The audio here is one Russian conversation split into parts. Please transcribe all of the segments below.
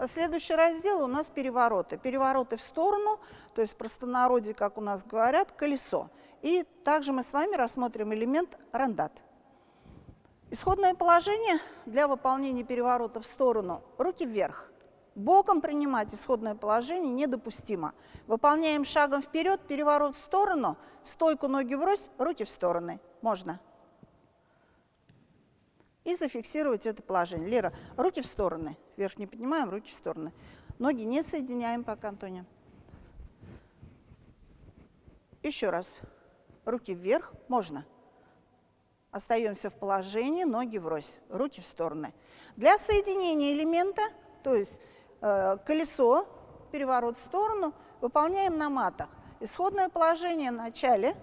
Следующий раздел у нас перевороты. Перевороты в сторону, то есть в простонародье, как у нас говорят, колесо. И также мы с вами рассмотрим элемент рандат. Исходное положение для выполнения переворота в сторону. Руки вверх. Боком принимать исходное положение недопустимо. Выполняем шагом вперед, переворот в сторону, стойку ноги врозь, руки в стороны. Можно. И зафиксировать это положение. Лера, руки в стороны. Вверх не поднимаем, руки в стороны. Ноги не соединяем пока, Антония. Еще раз. Руки вверх. Можно. Остаемся в положении, ноги врозь, руки в стороны. Для соединения элемента, то есть колесо, переворот в сторону, выполняем на матах. Исходное положение в начале.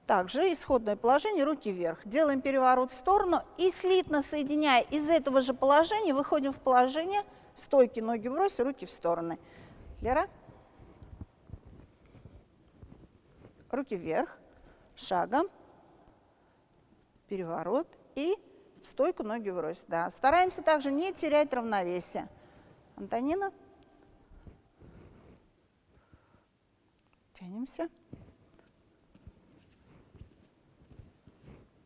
Также исходное положение, руки вверх. Делаем переворот в сторону и слитно соединяя из этого же положения, выходим в положение стойки, ноги врозь, руки в стороны. Лера? Руки вверх, шагом, переворот и в стойку, ноги врозь. Да. Стараемся также не терять равновесие. Антонина? Тянемся.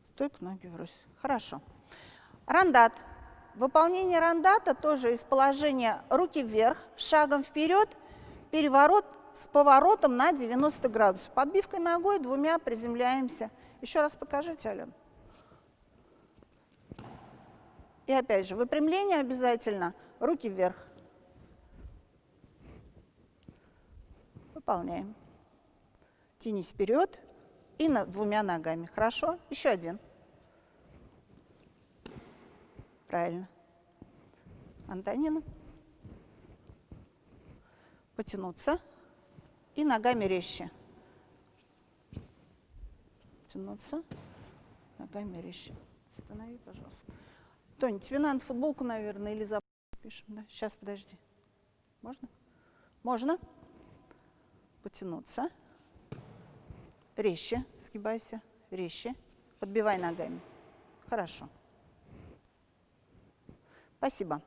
Стойку, ноги врозь. Хорошо. Рандат. Выполнение рандата тоже из положения руки вверх, шагом вперед, переворот с поворотом на 90 градусов. Подбивкой ногой двумя приземляемся. Еще раз покажите, Алена. И опять же, выпрямление обязательно, руки вверх. Выполняем. Тянись вперед и двумя ногами. Хорошо? Еще один. Правильно. Антонина. Потянуться. И ногами резче. Тянуться. Ногами резче. Останови, пожалуйста. Тоня, тебе надо футболку, наверное, или запишем. Да? Сейчас, подожди. Можно? Можно. Потянуться. Резче. Сгибайся. Резче. Подбивай ногами. Хорошо. Спасибо.